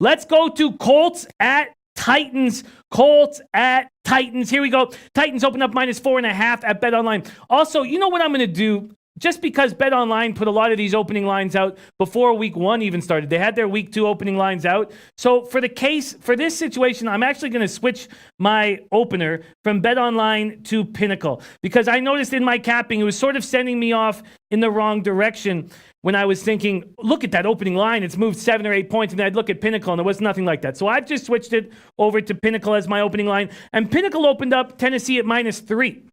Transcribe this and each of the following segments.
Let's go to Colts at Titans. Colts at Titans. Here we go. Titans open up -4.5 at BetOnline. Also, you know what I'm going to do? Just because BetOnline put a lot of these opening lines out before week 1 even started. They had their week 2 opening lines out. So for this situation, I'm actually going to switch my opener from BetOnline to Pinnacle, because I noticed in my capping, it was sort of sending me off in the wrong direction when I was thinking, look at that opening line. It's moved 7 or 8 points. And I'd look at Pinnacle, and there was nothing like that. So I've just switched it over to Pinnacle as my opening line. And Pinnacle opened up Tennessee at -3.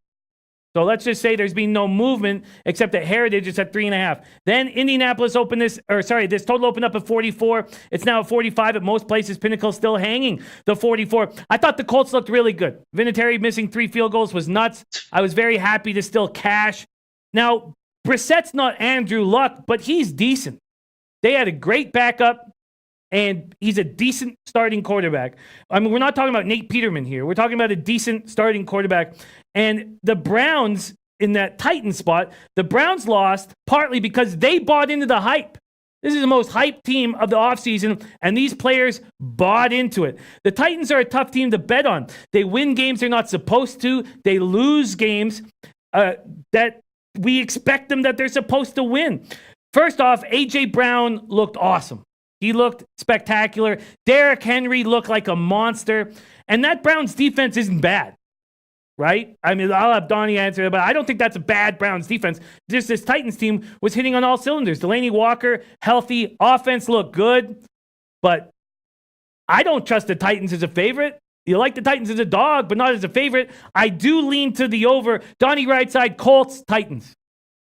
So let's just say there's been no movement except that Heritage is at 3.5. Then Indianapolis this total opened up at 44. It's now at 45 at most places. Pinnacle still hanging the 44. I thought the Colts looked really good. Vinatieri missing 3 field goals was nuts. I was very happy to still cash. Now, Brissett's not Andrew Luck, but he's decent. They had a great backup, and he's a decent starting quarterback. I mean, we're not talking about Nate Peterman here. We're talking about a decent starting quarterback. And the Browns, in that Titan spot, the Browns lost partly because they bought into the hype. This is the most hyped team of the offseason, and these players bought into it. The Titans are a tough team to bet on. They win games they're not supposed to. They lose games that we expect them that they're supposed to win. First off, A.J. Brown looked awesome. He looked spectacular. Derrick Henry looked like a monster. And that Browns defense isn't bad, right? I mean, I'll have Donnie answer it, but I don't think that's a bad Browns defense. Just this Titans team was hitting on all cylinders. Delaney Walker, healthy. Offense looked good. But I don't trust the Titans as a favorite. You like the Titans as a dog, but not as a favorite. I do lean to the over. Donnie right side, Colts, Titans.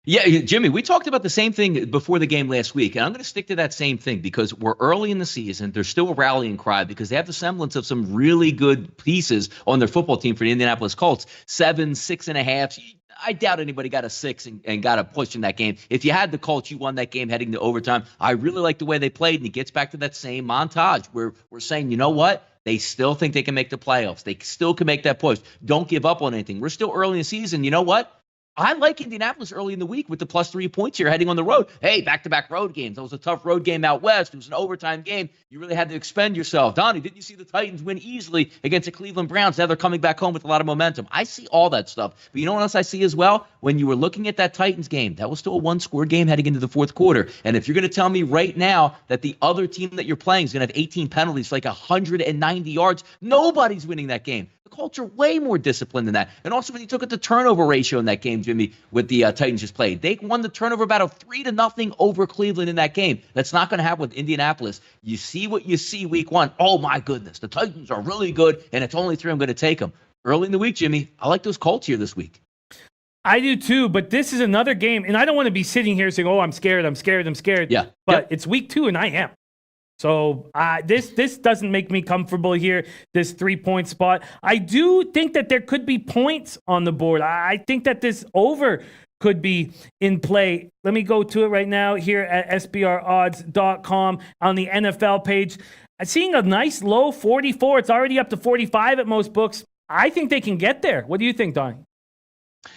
Yeah, Jimmy, we talked about the same thing before the game last week, and I'm going to stick to that same thing because we're early in the season. There's still a rallying cry because they have the semblance of some really good pieces on their football team for the Indianapolis Colts. 7, 6.5. I doubt anybody got a 6 and got a push in that game. If you had the Colts, you won that game heading to overtime. I really like the way they played, and it gets back to that same montage where we're saying, you know what? They still think they can make the playoffs. They still can make that push. Don't give up on anything. We're still early in the season. You know what? I like Indianapolis early in the week with the +3 points here heading on the road. Hey, back-to-back road games. That was a tough road game out west. It was an overtime game. You really had to expend yourself. Donnie, didn't you see the Titans win easily against the Cleveland Browns? Now they're coming back home with a lot of momentum. I see all that stuff. But you know what else I see as well? When you were looking at that Titans game, that was still a one-score game heading into the fourth quarter. And if you're going to tell me right now that the other team that you're playing is going to have 18 penalties for like 190 yards, nobody's winning that game. The Colts are way more disciplined than that. And also when you look at the turnover ratio in that game, Jimmy, with the Titans just played, they won the turnover battle 3-0 over Cleveland in that game. That's not going to happen with Indianapolis. You see what you see week 1. Oh, my goodness. The Titans are really good, and it's only 3. I'm going to take them. Early in the week, Jimmy, I like those Colts here this week. I do too, but this is another game, and I don't want to be sitting here saying, oh, I'm scared. Yeah. But It's week 2, and I am. So this doesn't make me comfortable here, this 3-point spot. I do think that there could be points on the board. I think that this over could be in play. Let me go to it right now here at SBRodds.com on the NFL page. I'm seeing a nice low 44. It's already up to 45 at most books. I think they can get there. What do you think, Donnie?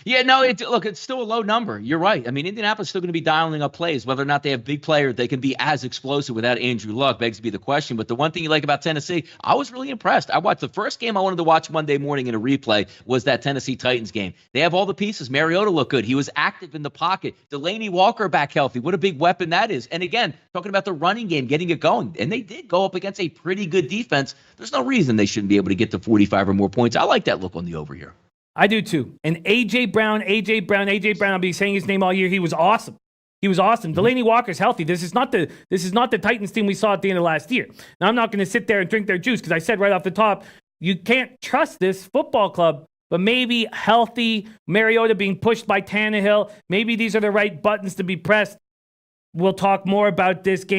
Yeah, no, look, it's still a low number. You're right. I mean, Indianapolis is still going to be dialing up plays. Whether or not they have big players, they can be as explosive without Andrew Luck begs to be the question. But the one thing you like about Tennessee, I was really impressed. I watched the first game I wanted to watch Monday morning in a replay was that Tennessee Titans game. They have all the pieces. Mariota looked good. He was active in the pocket. Delaney Walker back healthy. What a big weapon that is. And again, talking about the running game, getting it going. And they did go up against a pretty good defense. There's no reason they shouldn't be able to get to 45 or more points. I like that look on the over here. I do too. And A.J. Brown, I'll be saying his name all year. He was awesome. Delaney Walker's healthy. This is not the Titans team we saw at the end of last year. Now, I'm not going to sit there and drink their juice because I said right off the top, you can't trust this football club. But maybe healthy, Mariota being pushed by Tannehill, maybe these are the right buttons to be pressed. We'll talk more about this game.